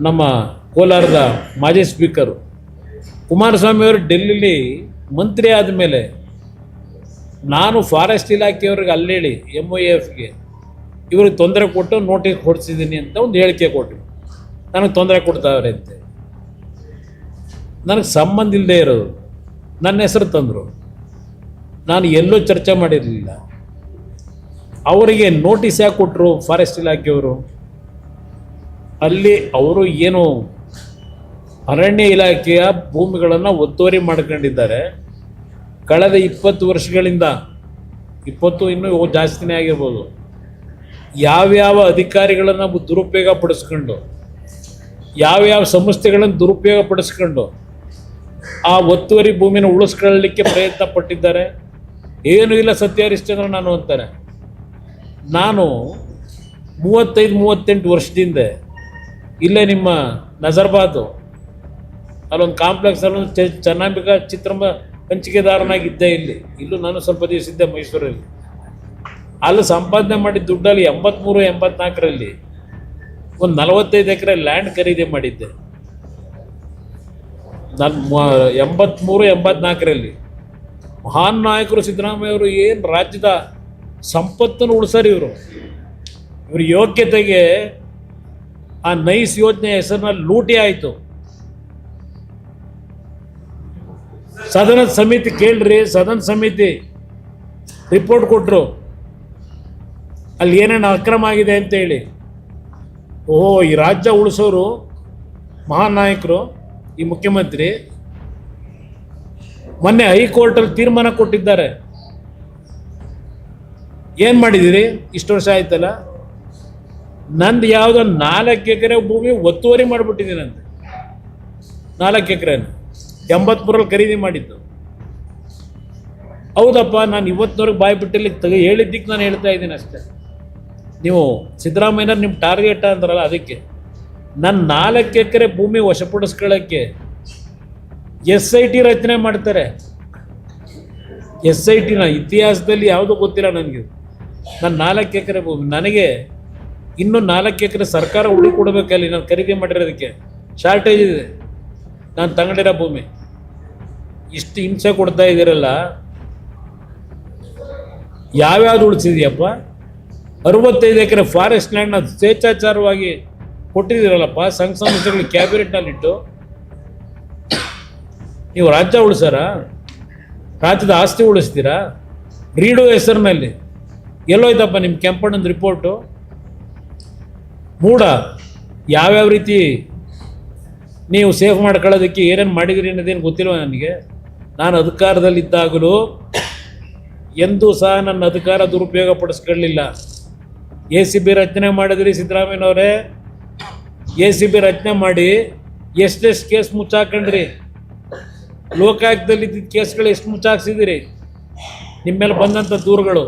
ನಮ್ಮ ಕೋಲಾರದ ಮಾಜಿ ಸ್ಪೀಕರು ಕುಮಾರಸ್ವಾಮಿ ಅವರು ಡೆಲ್ಲಿಲಿ ಮಂತ್ರಿ ಆದಮೇಲೆ ನಾನು ಫಾರೆಸ್ಟ್ ಇಲಾಖೆಯವ್ರಿಗೆ ಅಲ್ಲೇಳಿ MOFಗೆ ಇವ್ರಿಗೆ ತೊಂದರೆ ಕೊಟ್ಟು ನೋಟಿಸ್ ಹೊಡಿಸಿದ್ದೀನಿ ಅಂತ ಒಂದು ಹೇಳಿಕೆ ಕೊಟ್ಟರು. ನನಗೆ ತೊಂದರೆ ಕೊಡ್ತಾವ್ರೆ ಅಂತೆ. ನನಗೆ ಸಂಬಂಧ ಇಲ್ಲದೆ ಇರೋದು ನನ್ನ ಹೆಸರು ತಂದರು. ನಾನು ಎಲ್ಲೂ ಚರ್ಚೆ ಮಾಡಿರಲಿಲ್ಲ. ಅವರಿಗೆ ನೋಟಿಸ್ ಯಾಕೆ ಕೊಟ್ಟರು ಫಾರೆಸ್ಟ್ ಇಲಾಖೆಯವರು? ಅಲ್ಲಿ ಅವರು ಏನು ಅರಣ್ಯ ಇಲಾಖೆಯ ಭೂಮಿಗಳನ್ನು ಒತ್ತುವರಿ ಮಾಡ್ಕೊಂಡಿದ್ದಾರೆ. ಕಳೆದ 20 ವರ್ಷಗಳಿಂದ, 20 ಇನ್ನೂ ಜಾಸ್ತಿನೇ ಆಗಿರ್ಬೋದು, ಯಾವ್ಯಾವ ಅಧಿಕಾರಿಗಳನ್ನು ದುರುಪಯೋಗ ಪಡಿಸ್ಕೊಂಡು, ಯಾವ್ಯಾವ ಸಂಸ್ಥೆಗಳನ್ನು ದುರುಪಯೋಗ ಪಡಿಸ್ಕೊಂಡು ಆ ಒತ್ತುವರಿ ಭೂಮಿನ ಉಳಿಸ್ಕೊಳ್ಳಲಿಕ್ಕೆ ಪ್ರಯತ್ನ ಪಟ್ಟಿದ್ದಾರೆ. ಏನೂ ಇಲ್ಲ ಸತ್ಯ ಹರಿಶ್ಚಂದ್ರ ನಾನು ಅಂತಾನೆ. ನಾನು 35-38 ವರ್ಷದಿಂದ ಇಲ್ಲೇ ನಿಮ್ಮ ನಜರ್ಬಾದು ಅಲ್ಲೊಂದು ಕಾಂಪ್ಲೆಕ್ಸಲ್ಲಿ ಚೆನ್ನಾಂಬಿಕಾ ಚಿತ್ರಂಬ ಹಂಚಿಕೆದಾರನಾಗಿದ್ದೆ. ಇಲ್ಲೂ ನಾನು ಸ್ವಲ್ಪ ದಿವಸ ಇದ್ದೆ ಮೈಸೂರಲ್ಲಿ. ಅಲ್ಲಿ ಸಂಪಾದನೆ ಮಾಡಿದ ದುಡ್ಡಲ್ಲಿ 83-84ರಲ್ಲಿ ಒಂದು 45 ಎಕರೆ ಲ್ಯಾಂಡ್ ಖರೀದಿ ಮಾಡಿದ್ದೆ. ನಾನು 83-84ರಲ್ಲಿ ಮಹಾನ್ ನಾಯಕರು ಸಿದ್ದರಾಮಯ್ಯ ಅವರು ಏನು ರಾಜ್ಯದ ಸಂಪತ್ತನ್ನು ಉಳಿಸಾರಿ. ಇವ್ರ ಯೋಗ್ಯತೆಗೆ ಆ ನೈಸ್ ಯೋಜನೆ ಹೆಸರಿನಲ್ಲಿ ಲೂಟಿ ಆಯಿತು. ಸದನ ಸಮಿತಿ ಕೇಳ್ರಿ, ಸದನ ಸಮಿತಿ ರಿಪೋರ್ಟ್ ಕೊಟ್ಟರು ಅಲ್ಲಿ ಏನೇನು ಅಕ್ರಮ ಆಗಿದೆ ಅಂತೇಳಿ. ಓಹೋ, ಈ ರಾಜ್ಯ ಉಳಿಸೋರು ಮಹಾನ್ ನಾಯಕರು, ಈ ಮುಖ್ಯಮಂತ್ರಿ ಮೊನ್ನೆ ಹೈಕೋರ್ಟಲ್ಲಿ ತೀರ್ಮಾನ ಕೊಟ್ಟಿದ್ದಾರೆ. ಏನು ಮಾಡಿದ್ದೀರಿ? ಇಷ್ಟು ವರ್ಷ ಆಯ್ತಲ್ಲ, ನಂದು ಯಾವುದೋ 4 ಎಕರೆ ಭೂಮಿ ಒತ್ತುವರಿ ಮಾಡಿಬಿಟ್ಟಿದ್ದೀನಿ ಅಂತ. 4 ಎಕರೆನ 83ರಲ್ಲಿ ಖರೀದಿ ಮಾಡಿದ್ದು. ಹೌದಪ್ಪ, ನಾನು ಇವತ್ತಿನವ್ರಿಗೆ ಬಾಯಿ ಬಿಟ್ಟಲ್ಲಿ ಹೇಳಿದ್ದಕ್ಕೆ ನಾನು ಹೇಳ್ತಾ ಇದ್ದೀನಿ ಅಷ್ಟೇ. ನೀವು ಸಿದ್ದರಾಮಯ್ಯ ನಿಮ್ಮ ಟಾರ್ಗೆಟ್ ಅಂತಾರಲ್ಲ, ಅದಕ್ಕೆ ನನ್ನ 4 ಎಕರೆ ಭೂಮಿ ವಶಪಡಿಸ್ಕೊಳ್ಳೋಕ್ಕೆ SIT ರಚನೆ ಮಾಡ್ತಾರೆ. SITನ ಇತಿಹಾಸದಲ್ಲಿ ಯಾವುದೂ ಗೊತ್ತಿಲ್ಲ ನನಗೆ. ನನ್ನ 4 ಎಕರೆ ಭೂಮಿ, ನನಗೆ ಇನ್ನೂ 4 ಎಕರೆ ಸರ್ಕಾರ ಕೊಡಬೇಕಲ್ಲಿ. ನಾನು ಖರೀದಿ ಮಾಡಿರೋದಕ್ಕೆ ಶಾರ್ಟೇಜ್ ಇದೆ. ನಾನು ತಗೊಂಡಿರೋ ಭೂಮಿ ಇಷ್ಟು ಹಿಂಸೆ ಕೊಡ್ತಾ ಇದ್ದೀರಲ್ಲ, ಯಾವ್ಯಾವ್ದು ಉಳಿಸಿದೆಯಪ್ಪ? 65 ಎಕರೆ ಫಾರೆಸ್ಟ್ ಲ್ಯಾಂಡ್ನ ಸ್ವೇಚ್ಛಾಚಾರವಾಗಿ ಕೊಟ್ಟಿದ್ದೀರಲ್ಲಪ್ಪ ಸಂಘ ಸಂಸ್ಥೆಗಳು ಕ್ಯಾಬಿನೆಟ್ನಲ್ಲಿಟ್ಟು. ನೀವು ರಾಜ್ಯ ಉಳಿಸಾರ? ರಾಜ್ಯದ ಆಸ್ತಿ ಉಳಿಸ್ತೀರಾ? ರೀಡೋ ಹೆಸರಿನಲ್ಲಿ ಎಲ್ಲೋಯ್ತಪ್ಪ ನಿಮ್ಮ ಕೆಂಪಣ್ಣನ ರಿಪೋರ್ಟು? ಮೂಡ ಯಾವ್ಯಾವ ರೀತಿ ನೀವು ಸೇಫ್ ಮಾಡ್ಕೊಳ್ಳೋದಕ್ಕೆ ಏನೇನು ಮಾಡಿದ್ರಿ ಅನ್ನೋದೇನು ಗೊತ್ತಿಲ್ವ ನನಗೆ. ನಾನು ಅಧಿಕಾರದಲ್ಲಿದ್ದಾಗಲೂ ಎಂದೂ ಸಹ ನನ್ನ ಅಧಿಕಾರ ದುರುಪಯೋಗ ಪಡಿಸ್ಕೊಳ್ಳಲಿಲ್ಲ. ACB ರಚನೆ ಮಾಡಿದ್ರಿ ಸಿದ್ದರಾಮಯ್ಯನವರೇ. ACB ರಚನೆ ಮಾಡಿ ಎಷ್ಟೆಷ್ಟು ಕೇಸ್ ಮುಚ್ಚಾಕೊಂಡ್ರಿ? ಲೋಕಾಯುಕ್ತದಲ್ಲಿ ಕೇಸ್ಗಳು ಎಷ್ಟು ಮುಚ್ಚಾಕ್ಸಿದಿರಿ? ನಿಮ್ಮ ಮೇಲೆ ಬಂದಂಥ ದೂರುಗಳು